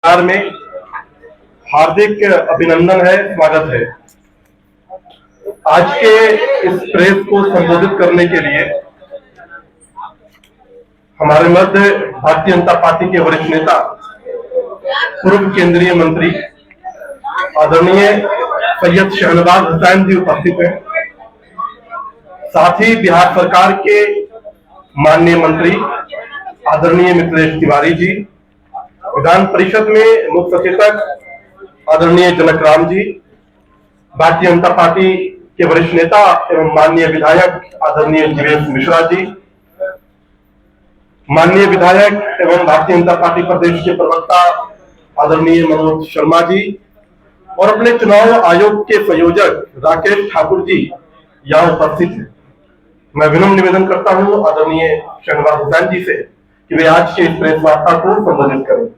सरकार में हार्दिक अभिनंदन है, स्वागत है। आज के इस प्रेस को संबोधित करने के लिए हमारे मध्य भारतीय जनता पार्टी के वरिष्ठ नेता, पूर्व केंद्रीय मंत्री आदरणीय सैयद शहनवाज हुसैन जी उपस्थित हैं। साथ ही बिहार सरकार के माननीय मंत्री आदरणीय मिथिलेश तिवारी जी, विधान परिषद में मुख्य सचेतक आदरणीय जनक राम जी, भारतीय जनता पार्टी के वरिष्ठ नेता एवं माननीय विधायक आदरणीय जीवेश मिश्रा जी, माननीय विधायक एवं भारतीय जनता पार्टी प्रदेश के प्रवक्ता आदरणीय मनोज शर्मा जी और अपने चुनाव आयोग के संयोजक राकेश ठाकुर जी यहाँ उपस्थित हैं। मैं विनम्र निवेदन करता हूं आदरणीय शहनवाज हुसैन जी से कि वे आज के इस प्रेस वार्ता को संबोधित करें।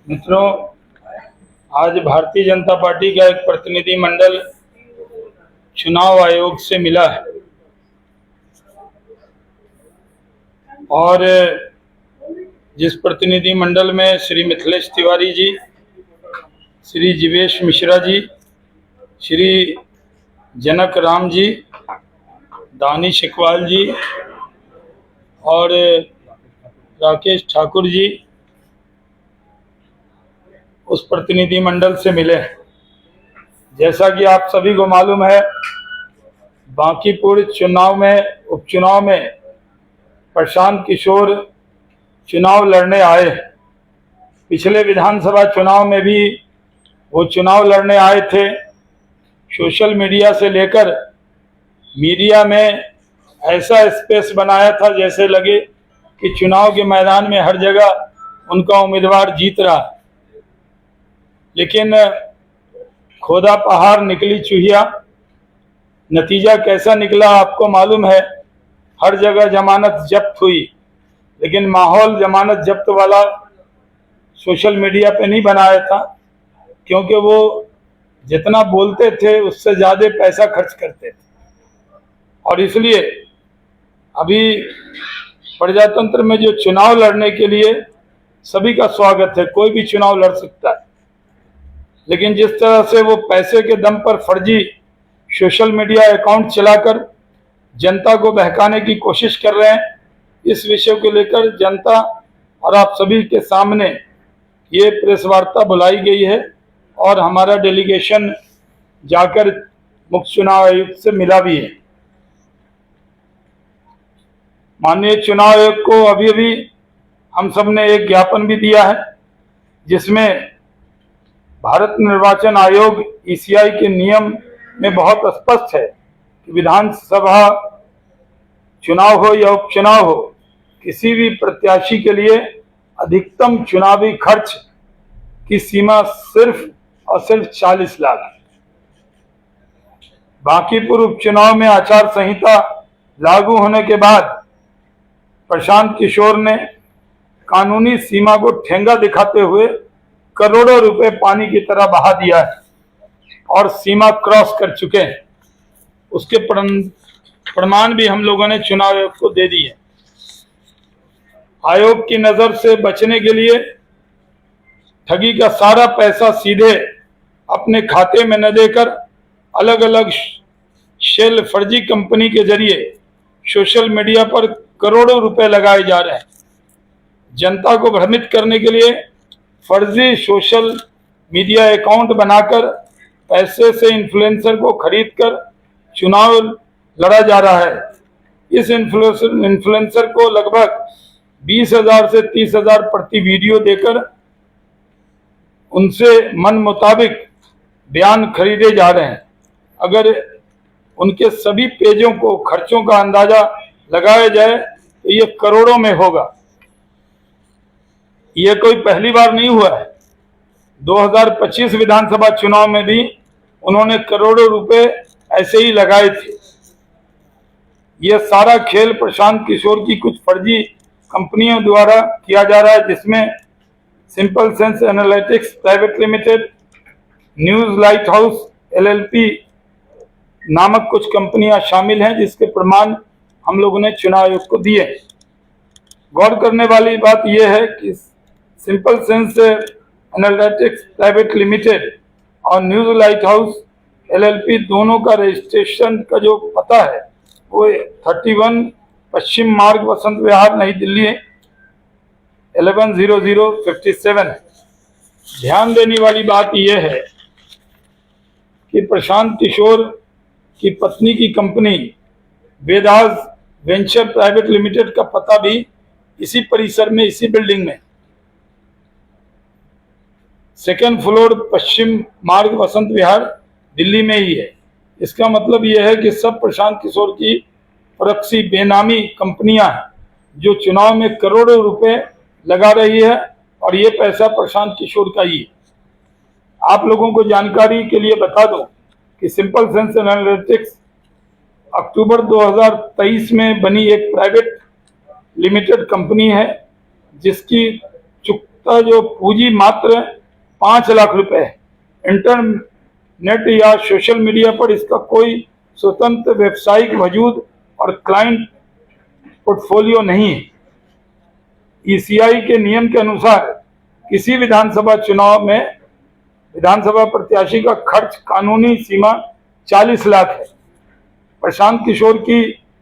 मित्रों, आज भारतीय जनता पार्टी का एक प्रतिनिधि मंडल चुनाव आयोग से मिला है और जिस प्रतिनिधि मंडल में श्री मिथिलेश तिवारी जी, श्री जीवेश मिश्रा जी, श्री जनक राम जी, दानिश इकबाल जी और राकेश ठाकुर जी उस प्रतिनिधि मंडल से मिले। जैसा कि आप सभी को मालूम है, बांकीपुर चुनाव में उपचुनाव में प्रशांत किशोर चुनाव लड़ने आए। पिछले विधानसभा चुनाव में भी वो चुनाव लड़ने आए थे। सोशल मीडिया से लेकर मीडिया में ऐसा स्पेस बनाया था जैसे लगे कि चुनाव के मैदान में हर जगह उनका उम्मीदवार जीत रहा है। लेकिन खोदा पहाड़ निकली चूहिया, नतीजा कैसा निकला आपको मालूम है। हर जगह जमानत जब्त हुई, लेकिन माहौल जमानत जब्त वाला सोशल मीडिया पे नहीं बनाया था, क्योंकि वो जितना बोलते थे उससे ज़्यादा पैसा खर्च करते थे। और इसलिए अभी प्रजातंत्र में जो चुनाव लड़ने के लिए सभी का स्वागत है, कोई भी चुनाव लड़ सकता है, लेकिन जिस तरह से वो पैसे के दम पर फर्जी सोशल मीडिया अकाउंट चलाकर जनता को बहकाने की कोशिश कर रहे हैं, इस विषय को लेकर जनता और आप सभी के सामने ये प्रेस वार्ता बुलाई गई है और हमारा डेलीगेशन जाकर मुख्य चुनाव आयुक्त से मिला भी है। माननीय चुनाव आयोग को अभी अभी हम सब ने एक ज्ञापन भी दिया है, जिसमें भारत निर्वाचन आयोग ईसीआई के नियम में बहुत स्पष्ट है कि विधानसभा चुनाव हो या उपचुनाव हो, किसी भी प्रत्याशी के लिए अधिकतम चुनावी खर्च की सीमा सिर्फ और सिर्फ 40 लाख। बांकीपुर उपचुनाव में आचार संहिता लागू होने के बाद प्रशांत किशोर ने कानूनी सीमा को ठेंगा दिखाते हुए करोड़ों रुपए पानी की तरह बहा दिया है और सीमा क्रॉस कर चुके हैं। उसके प्रमाण भी हम लोगों ने चुनाव आयोग को दे दिए। आयोग की नजर से बचने के लिए ठगी का सारा पैसा सीधे अपने खाते में न देकर अलग अलग शेल फर्जी कंपनी के जरिए सोशल मीडिया पर करोड़ों रुपए लगाए जा रहे हैं। जनता को भ्रमित करने के लिए फर्जी सोशल मीडिया अकाउंट बनाकर पैसे से इन्फ्लुएंसर को खरीदकर चुनाव लड़ा जा रहा है। इस इन्फ्लुएंसर को लगभग 20,000 से 30,000 प्रति वीडियो देकर उनसे मन मुताबिक बयान खरीदे जा रहे हैं। अगर उनके सभी पेजों को खर्चों का अंदाजा लगाया जाए तो ये करोड़ों में होगा। ये कोई पहली बार नहीं हुआ है। 2025 विधानसभा चुनाव में भी उन्होंने करोड़ों रुपए ऐसे ही लगाए थे। यह सारा खेल प्रशांत किशोर की कुछ फर्जी कंपनियों द्वारा किया जा रहा है, जिसमें simple sense analytics private limited, news light house LLP, नामक कुछ कंपनियां शामिल हैं, जिसके प्रमाण हम लोगों ने चुनाव आयोग को दिए। गौर करने वाली बात यह है कि simple sense analytics private limited और न्यूज लाइट हाउस LLP दोनों का रजिस्ट्रेशन का जो पता है वो 31 पश्चिम मार्ग, वसंत विहार, नई दिल्ली 110057 है। ध्यान देने वाली बात यह है कि प्रशांत किशोर की पत्नी की company Vedas venture private limited का पता भी इसी परिसर में, इसी बिल्डिंग में, 2nd फ्लोर, पश्चिम मार्ग, वसंत विहार, दिल्ली में ही है। इसका मतलब यह है कि सब प्रशांत किशोर की प्रॉक्सी बेनामी कंपनियां हैं जो चुनाव में करोड़ों रुपए लगा रही है और ये पैसा प्रशांत किशोर का ही है। आप लोगों को जानकारी के लिए बता दूं कि सिंपल सेंस एनालिटिक्स अक्टूबर 2023 में बनी एक प्राइवेट लिमिटेड कंपनी है, जिसकी चुकता जो पूंजी मात्र 5 लाख रुपए है। इंटरनेट या सोशल मीडिया पर इसका कोई स्वतंत्र व्यावसायिक वजूद और क्लाइंट पोर्टफोलियो नहीं है। ECI के नियम के अनुसार किसी विधानसभा चुनाव में विधानसभा प्रत्याशी का खर्च कानूनी सीमा 40 लाख है। प्रशांत किशोर की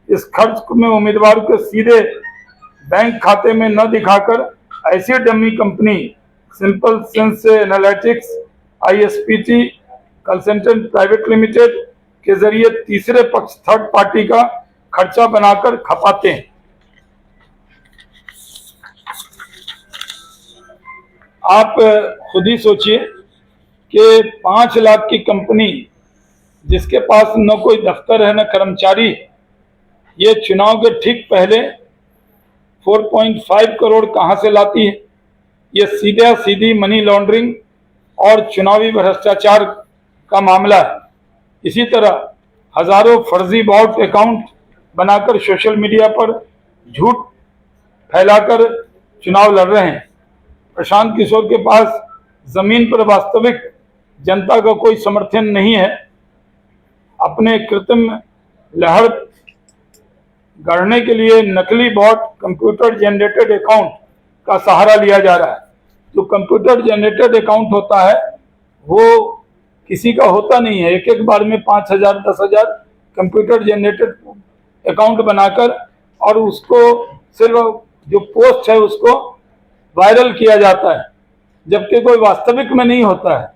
इस खर्च में उम्मीदवार को सीधे बैंक खाते में न दिखाकर ऐसी dummy company simple sense analytics ISPT consultant private limited के जरिए तीसरे पक्ष, थर्ड पार्टी का खर्चा बनाकर खपाते हैं। आप खुद ही सोचिए कि 5 लाख की कंपनी जिसके पास न कोई दफ्तर है न कर्मचारी, ये चुनाव के ठीक पहले 4.5 करोड़ कहां से लाती है। ये सीधा सीधी मनी लॉन्ड्रिंग और चुनावी भ्रष्टाचार का मामला है। इसी तरह हजारों फर्जी बॉट अकाउंट बनाकर सोशल मीडिया पर झूठ फैलाकर चुनाव लड़ रहे हैं। प्रशांत किशोर के पास जमीन पर वास्तविक जनता का कोई समर्थन नहीं है। अपने कृत्रिम लहर गढ़ने के लिए नकली बॉट, कंप्यूटर जनरेटेड अकाउंट का सहारा लिया जा रहा है। जो कंप्यूटर जनरेटेड अकाउंट होता है वो किसी का होता नहीं है। एक बार में 5,000 10,000 कंप्यूटर जनरेटेड अकाउंट बनाकर और उसको सिर्फ जो पोस्ट है उसको वायरल किया जाता है, जबकि कोई वास्तविक में नहीं होता है।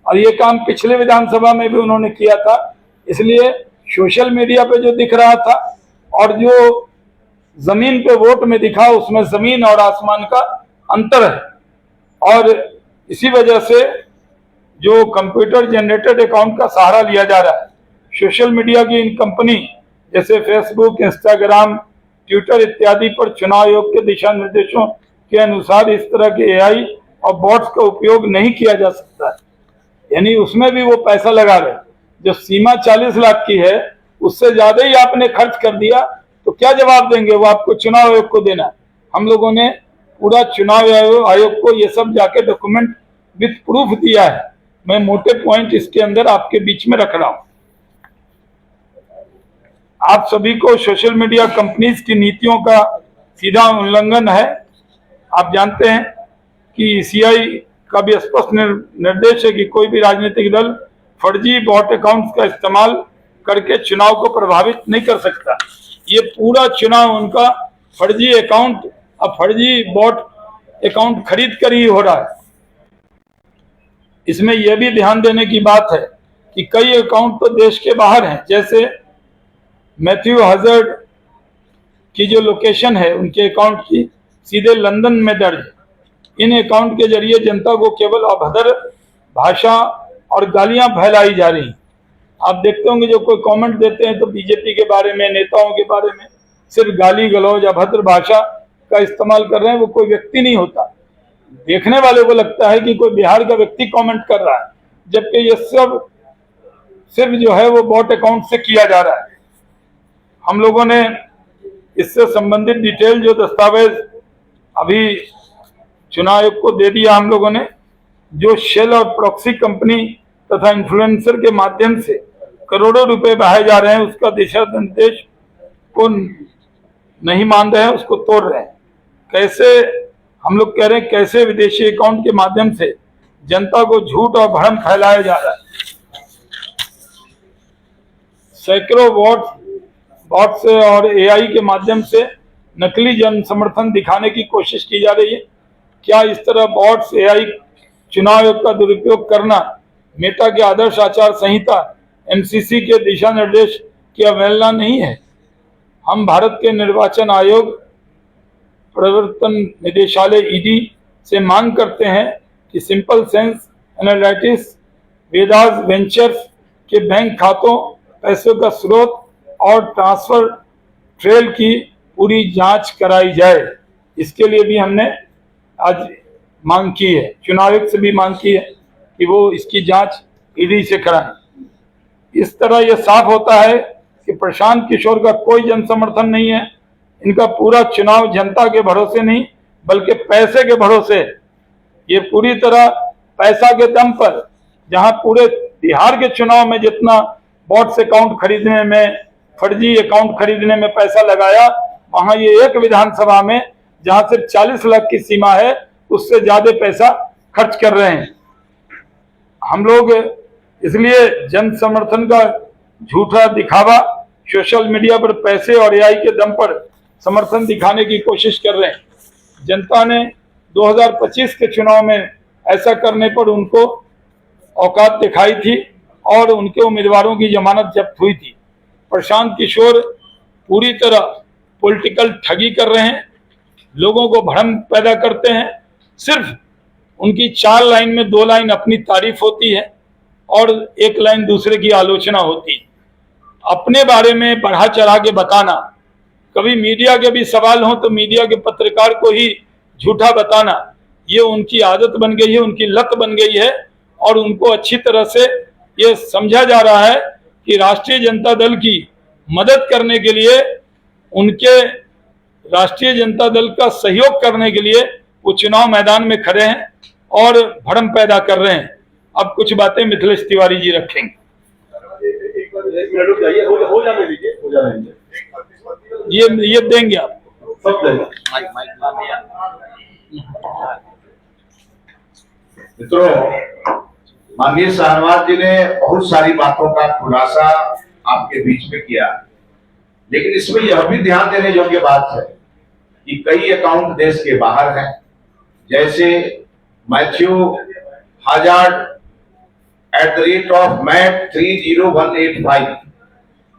और ये काम पिछले विधानसभा में भी उन्होंने किया था। इसलिए सोशल मीडिया पे जो दिख रहा था और जो जमीन पे वोट में दिखा, उसमें जमीन और आसमान का अंतर है। और इसी वजह से जो कंप्यूटर जनरेटेड अकाउंट का सहारा लिया जा रहा है, सोशल मीडिया की इन कंपनी जैसे फेसबुक, इंस्टाग्राम, ट्विटर इत्यादि पर चुनाव आयोग के दिशा निर्देशों के अनुसार इस तरह के AI और बॉट्स का उपयोग नहीं किया जा सकता है। यानी उसमें भी वो पैसा लगा रहे। जो सीमा 40 लाख की है उससे ज्यादा ही आपने खर्च कर दिया तो क्या जवाब देंगे? वो आपको चुनाव आयोग को देना है। हम लोगों ने पूरा चुनाव आयोग को ये सब जाके डॉक्यूमेंट विथ प्रूफ दिया है। मैं मोटे पॉइंट इसके अंदर आपके बीच में रख रहा हूं। आप सभी को सोशल मीडिया कंपनीज की नीतियों का सीधा उल्लंघन है। आप जानते हैं कि ECI का भी स्पष्ट निर्देश है कि कोई भी राजनीतिक दल फर्जी बॉट अकाउंट्स का इस्तेमाल करके चुनाव को प्रभावित नहीं कर सकता। ये पूरा चुनाव उनका फर्जी अकाउंट और फर्जी बॉट अकाउंट खरीद कर ही हो रहा है। इसमें यह भी ध्यान देने की बात है कि कई अकाउंट तो देश के बाहर हैं। जैसे मैथ्यू हजर्ड की जो लोकेशन है उनके अकाउंट की सीधे लंदन में दर्ज है। इन अकाउंट के जरिए जनता को केवल अभद्र भाषा और गालियां फैलाई जा रही। आप देखते होंगे जो कोई कमेंट देते हैं तो बीजेपी के बारे में, नेताओं के बारे में सिर्फ गाली गलौज, अभद्र भाषा का इस्तेमाल कर रहे हैं। वो कोई व्यक्ति नहीं होता। देखने वाले को लगता है कि कोई बिहार का व्यक्ति कमेंट कर रहा है, जबकि ये सब सिर्फ जो है वो बॉट अकाउंट से किया जा रहा है। हम लोगों ने इससे संबंधित डिटेल जो दस्तावेज अभी चुनाव आयोग को दे दिया हम लोगों ने, जो शेल और प्रॉक्सी कंपनी तथा इन्फ्लुएंसर के माध्यम से करोड़ों रुपए बहाए जा रहे हैं, उसका दिशा निर्देश को नहीं मान रहे हैं, उसको तोड़ रहे हैं। कैसे हम लोग कह रहे हैं, कैसे विदेशी अकाउंट के माध्यम से जनता को झूठ और भ्रम फैलाया जा रहा है। सैकड़ों बॉट से और एआई के माध्यम से नकली जन समर्थन दिखाने की कोशिश की जा रही है। क्या इस तरह बॉट्स, एआई, चुनाव आयोग का दुरुपयोग करना मेटा के आदर्श आचार संहिता एमसीसी के दिशा निर्देश की अवहेलना नहीं है? हम भारत के निर्वाचन आयोग, प्रवर्तन निदेशालय ईडी से मांग करते हैं कि simple sense analytics, Vedas ventures के बैंक खातों, पैसों का स्रोत और ट्रांसफर ट्रेल की पूरी जांच कराई जाए। इसके लिए भी हमने आज मांग की है, चुनाव आयोग से भी मांग की है कि वो इसकी जांच ईडी से कराएं। इस तरह यह साफ होता है कि प्रशांत किशोर का कोई जन समर्थन नहीं है। इनका पूरा चुनाव जनता के भरोसे नहीं बल्कि पैसे के भरोसे। ये पूरी तरह पैसा के दम पर, जहां पूरे बिहार के चुनाव में जितना बॉट्स अकाउंट खरीदने में, फर्जी अकाउंट खरीदने में पैसा लगाया, वहां ये एक विधानसभा में जहां सिर्फ 40 लाख की सीमा है, उससे ज्यादा पैसा खर्च कर रहे हैं। हम लोग इसलिए जन समर्थन का झूठा दिखावा, सोशल मीडिया पर पैसे और एआई के दम पर समर्थन दिखाने की कोशिश कर रहे हैं। जनता ने 2025 के चुनाव में ऐसा करने पर उनको औकात दिखाई थी और उनके उम्मीदवारों की जमानत जब्त हुई थी। प्रशांत किशोर पूरी तरह पॉलिटिकल ठगी कर रहे हैं, लोगों को भ्रम पैदा करते हैं। सिर्फ उनकी 4 लाइन में 2 लाइन अपनी तारीफ होती है और 1 लाइन दूसरे की आलोचना होती है। अपने बारे में बढ़ा चढ़ा के बताना, कभी मीडिया के भी सवाल हो तो मीडिया के पत्रकार को ही झूठा बताना, ये उनकी आदत बन गई है, उनकी लत बन गई है। और उनको अच्छी तरह से ये समझा जा रहा है कि राष्ट्रीय जनता दल की मदद करने के लिए, उनके राष्ट्रीय जनता दल का सहयोग करने के लिए वो चुनाव मैदान में खड़े हैं और भ्रम पैदा कर रहे हैं। अब कुछ बातें मिथिलेश तिवारी जी रखेंगे। ये देंगे आपको सब। मित्रों, माननीय शाहनवाज जी ने बहुत सारी बातों का खुलासा आपके बीच में किया, लेकिन इसमें यह भी ध्यान देने योग्य बात है कि कई अकाउंट देश के बाहर हैं। जैसे मैथ्यू हजार्ड @MAT30185,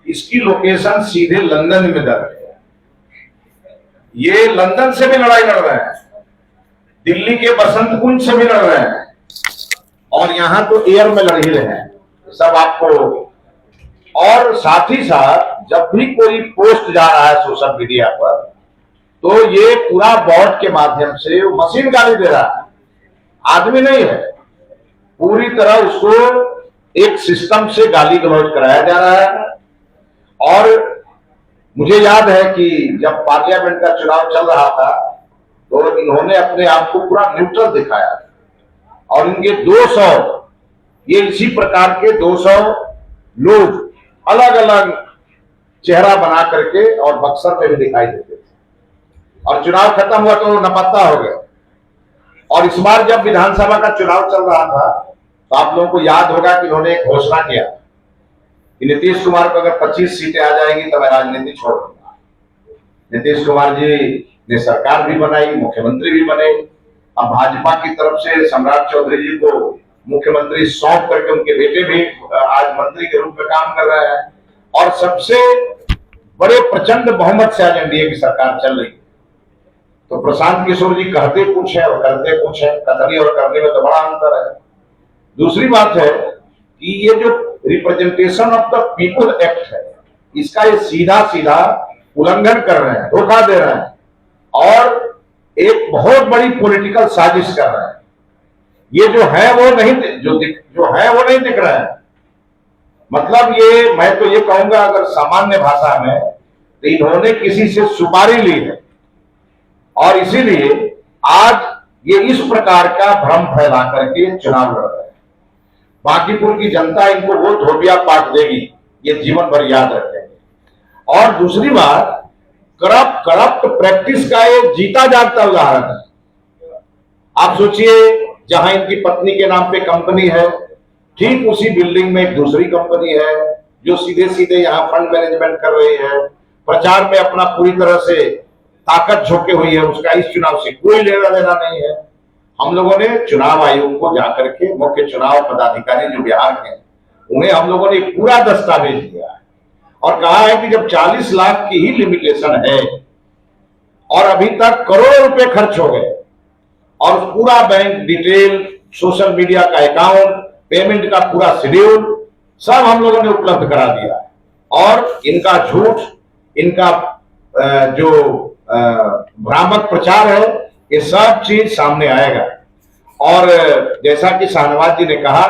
इसकी लोकेशन सीधे लंदन में दर्ज है। ये लंदन से भी लड़ाई लड़ रहे हैं, दिल्ली के बसंत कुंज से भी लड़ रहे हैं, और यहां तो एयर में लड़ ही रहे हैं सब आपको। और साथ ही साथ जब भी कोई पोस्ट जा रहा है सोशल मीडिया पर, तो ये पूरा बॉट के माध्यम से मशीन गाली दे रहा है, आदमी नहीं है। पूरी तरह उसको एक सिस्टम से गाली गलौज कराया जा रहा है। और मुझे याद है कि जब पार्लियामेंट का चुनाव चल रहा था तो इन्होंने अपने आप को पूरा न्यूट्रल दिखाया, और इनके 200, ये इसी प्रकार के 200 लोग अलग अलग चेहरा बना करके और बक्सर में भी दिखाई देते थे, और चुनाव खत्म हुआ तो लापता हो गए। और इस बार जब विधानसभा का चुनाव चल रहा था तो आप लोगों को याद होगा कि उन्होंने एक घोषणा किया कि नीतीश कुमार को अगर 25 सीटें आ जाएंगी तो मैं राजनीति छोड़ दूंगा। नीतीश कुमार जी ने सरकार भी बनाई, मुख्यमंत्री भी बने। अब भाजपा की तरफ से सम्राट चौधरी जी को मुख्यमंत्री सौंप करके उनके बेटे भी आज मंत्री के रूप में काम कर रहे हैं, और सबसे बड़े प्रचंड बहुमत से आज एनडीए की सरकार चल रही है। तो प्रशांत किशोर जी कहते कुछ है और करते कुछ है, कथनी और करने में तो बड़ा अंतर है। दूसरी बात है कि ये जो representation of the people act है, इसका ये सीधा सीधा उल्लंघन कर रहे हैं, धोखा दे रहे हैं, और एक बहुत बड़ी पॉलिटिकल साजिश कर रहे हैं। ये जो है वो नहीं, जो है वो नहीं दिख रहा है। मतलब ये, मैं तो ये कहूंगा अगर सामान्य भाषा में, तो इन्होंने किसी से सुपारी ली है, और इसीलिए आज ये इस प्रकार का भ्रम फैला करके चुनाव लड़ रहे हैं। बांकीपुर की जनता इनको वो धोबिया पाट देगी ये जीवन भर याद रखेंगे। और दूसरी बात, करप्ट प्रैक्टिस का एक जीता जागता उदाहरण है। आप सोचिए, जहां इनकी पत्नी के नाम पे कंपनी है, ठीक उसी बिल्डिंग में एक दूसरी कंपनी है जो सीधे सीधे यहाँ फंड मैनेजमेंट कर रही है, प्रचार में अपना पूरी तरह से ताकत झोंके हुई है। उसका इस चुनाव से कोई लेना देना नहीं है। हम लोगों ने चुनाव आयोग को जाकर के मुख्य चुनाव पदाधिकारी जो बिहार के हैं, उन्हें हम लोगों ने पूरा दस्तावेज दिया है और कहा है कि जब 40 लाख की ही लिमिटेशन है और अभी तक करोड़ों रुपए खर्च हो गए और पूरा बैंक डिटेल, सोशल मीडिया का अकाउंट, पेमेंट का पूरा शेड्यूल सब हम लोगों ने उपलब्ध करा दिया है। और इनका झूठ, इनका जो भ्रामक प्रचार है, ये सब चीज सामने आएगा। और जैसा कि शाहनवाज जी ने कहा,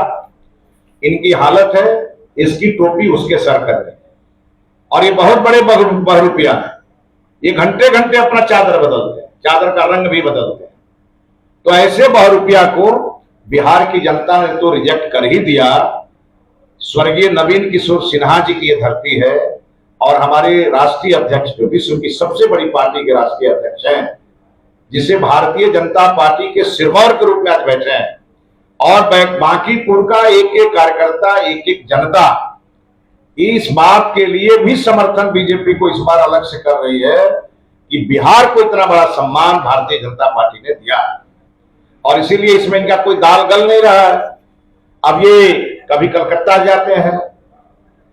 इनकी हालत है इसकी टोपी उसके सर कर है। और ये बहुत बड़े बहरूपिया है, ये घंटे घंटे अपना चादर बदलते हैं, चादर का रंग भी बदलते हैं। तो ऐसे बहरूपिया को बिहार की जनता ने तो रिजेक्ट कर ही दिया। स्वर्गीय नवीन किशोर सिन्हा जी की ये धरती है और हमारे राष्ट्रीय अध्यक्ष, जो विश्व की सबसे बड़ी पार्टी के राष्ट्रीय अध्यक्ष हैं, जिसे भारतीय जनता पार्टी के सिरमौर के रूप में आज बैठे हैं, और बांकीपुर का एक एक कार्यकर्ता, एक एक जनता इस बात के लिए भी समर्थन बीजेपी को इस बार अलग से कर रही है कि बिहार को इतना बड़ा सम्मान भारतीय जनता पार्टी ने दिया और इसीलिए इसमें इनका कोई दाल गल नहीं रहा है। अब ये कभी कलकत्ता जाते हैं,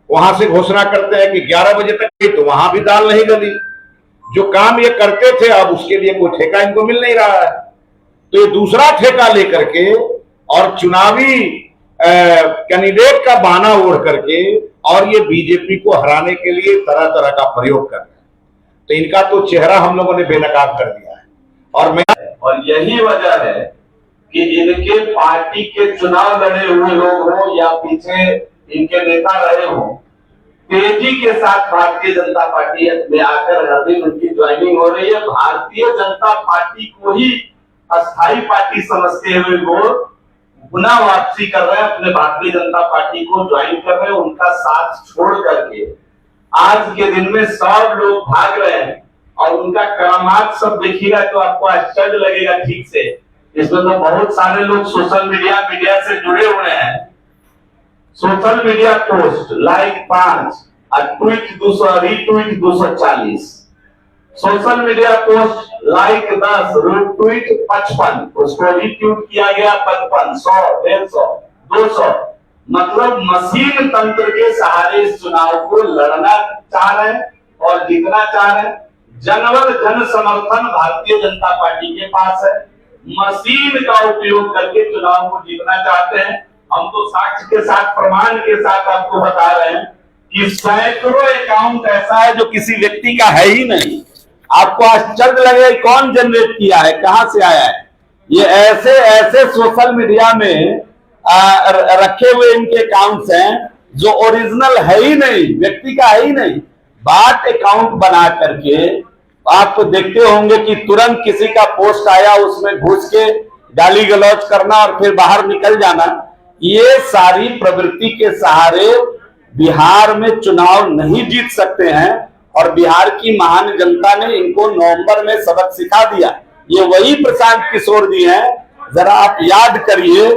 वहां से घोषणा करते हैं कि 11 बजे तक, तो वहां भी दाल नहीं गली। जो काम ये करते थे अब उसके लिए कोई ठेका इनको मिल नहीं रहा है। तो ये दूसरा ठेका लेकर के और चुनावी कैंडिडेट का बहाना ओढ़ करके और ये बीजेपी को हराने के लिए तरह तरह का प्रयोग कर रहे हैं। तो इनका तो चेहरा हम लोगों ने बेनकाब कर दिया है। और यही वजह है कि इनके पार्टी के चुनाव लड़े हुए लोग हों या पीछे इनके नेता रहे हों, तेजी के साथ भारतीय जनता पार्टी में आकर हर दिन उनकी ज्वाइनिंग हो रही है। भारतीय जनता पार्टी को ही अस्थायी पार्टी समझते हुए लोग पुनः वापसी कर रहे हैं, अपने भारतीय जनता पार्टी को ज्वाइन कर रहे हैं, उनका साथ छोड़ करके आज के दिन में 100 लोग भाग रहे हैं। और उनका करामात सब देखिएगा तो आपको आश्चर्य लगेगा। ठीक से इसमें तो बहुत सारे लोग सोशल मीडिया से जुड़े हुए हैं। सोशल मीडिया पोस्ट लाइक 5 और tweet 200, retweet 240, social media post like 10, tweet 55, उसको रीट्वीट किया गया 55, 100, 150, 200। मतलब मशीन तंत्र के सहारे इस चुनाव को लड़ना चाह रहे हैं और जीतना चाह रहे हैं। जनबल जन समर्थन भारतीय जनता पार्टी के पास है। मशीन का उपयोग करके चुनाव को जीतना चाहते हैं। हम तो साक्ष्य के साथ, प्रमाण के साथ आपको बता रहे हैं कि सैकड़ों अकाउंट ऐसा है जो किसी व्यक्ति का है ही नहीं। आपको आश्चर्य लगेगा कौन जनरेट किया है, कहां से आया है। ये ऐसे ऐसे सोशल मीडिया में रखे हुए इनके अकाउंट्स हैं जो ओरिजिनल है ही नहीं, व्यक्ति का है ही नहीं। बात अकाउंट बना करके आप देखते होंगे कि तुरंत किसी का पोस्ट आया, उसमें घुस के गाली गलौज करना और फिर बाहर निकल जाना। ये सारी प्रवृत्ति के सहारे बिहार में चुनाव नहीं जीत सकते हैं और बिहार की महान जनता ने इनको नवंबर में सबक सिखा दिया। ये वही प्रशांत किशोर जी हैं। जरा आप याद करिए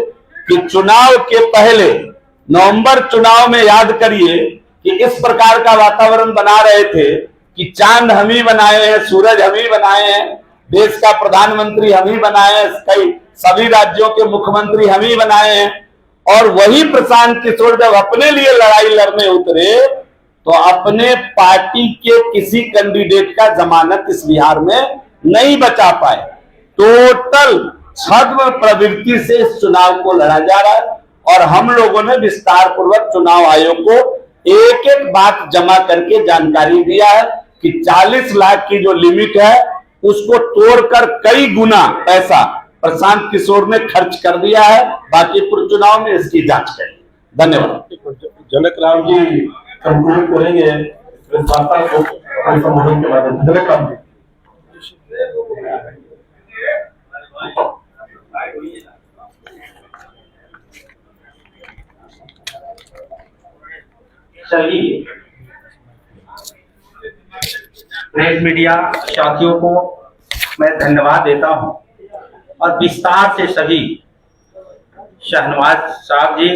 कि चुनाव के पहले नवंबर चुनाव में याद करिए कि इस प्रकार का वातावरण बना रहे थे कि चांद हम ही बनाए हैं, सूरज हम ही बनाए हैं, देश का प्रधानमंत्री हम ही बनाए हैं, कई सभी राज्यों के मुख्यमंत्री हम ही बनाए हैं। और वही प्रशांत किशोर जब अपने लिए लड़ाई लड़ने उतरे तो अपने पार्टी के किसी कैंडिडेट का जमानत इस बिहार में नहीं बचा पाए। टोटल छद्म प्रवृत्ति से इस चुनाव को लड़ा जा रहा है और हम लोगों ने विस्तार पूर्वक चुनाव आयोग को एक एक बात जमा करके जानकारी दिया है कि 40 लाख की जो लिमिट है उसको तोड़कर कई गुना पैसा प्रशांत किशोर ने खर्च कर दिया है। बांकीपुर चुनाव में इसकी जांच करें। धन्यवाद। जनक राम जी कंक्लूड करेंगे इस वार्ता को संबोधन के माध्यम से। जनक राम जी। सभी प्रेस मीडिया साथियों को मैं धन्यवाद देता हूं और विस्तार से सभी शहनवाज साहब जी,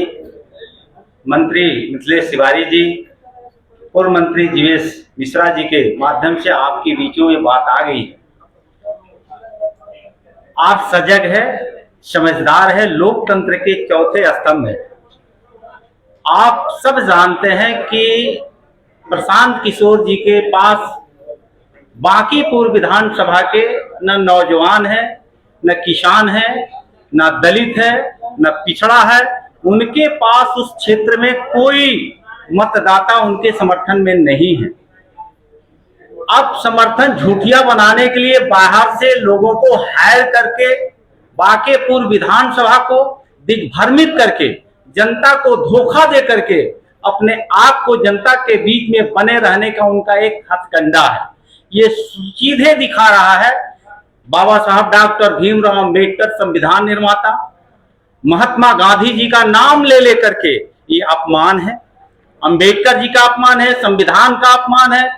मंत्री मिथिलेश तिवारी जी, पूर्व मंत्री जीवेश मिश्रा जी के माध्यम से आपके बीचों में बात आ गई है। आप सजग है, समझदार है, लोकतंत्र के चौथे स्तंभ है। आप सब जानते हैं कि प्रशांत किशोर जी के पास बांकीपुर विधानसभा के न नौजवान है, न किसान है, न दलित है, न पिछड़ा है। उनके पास उस क्षेत्र में कोई मतदाता उनके समर्थन में नहीं है। अब समर्थन झूठिया बनाने के लिए बाहर से लोगों को हायर करके बांकीपुर विधानसभा को दिग्भ्रमित करके, जनता को धोखा दे करके अपने आप को जनता के बीच में बने रहने का उनका एक हथकंडा है। ये सीधे दिखा रहा है बाबा साहब डॉक्टर भीमराव अंबेडकर, संविधान निर्माता, महात्मा गांधी जी का नाम ले लेकर के ये अपमान है, अंबेडकर जी का अपमान है, संविधान का अपमान है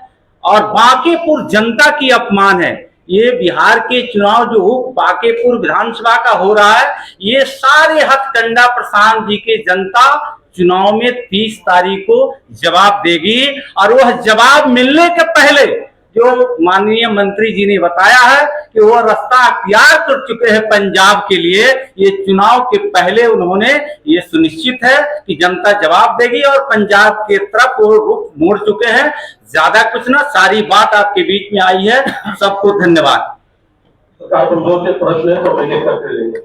और बांकीपुर जनता की अपमान है। ये बिहार के चुनाव जो बांकीपुर विधानसभा का हो रहा है, ये सारे हथकंडा प्रशांत जी के जनता चुनाव में 30 तारीख को जवाब देगी और वह जवाब मिलने के पहले जो माननीय मंत्री जी ने बताया है कि वो रास्ता अख्तियार कर चुके हैं पंजाब के लिए, ये चुनाव के पहले उन्होंने ये सुनिश्चित है कि जनता जवाब देगी और पंजाब के तरफ वो रुख मोड़ चुके हैं। ज्यादा कुछ ना, सारी बात आपके बीच में आई है। सबको धन्यवाद। दो से प्रश्न है तो मैं करते लेंगे।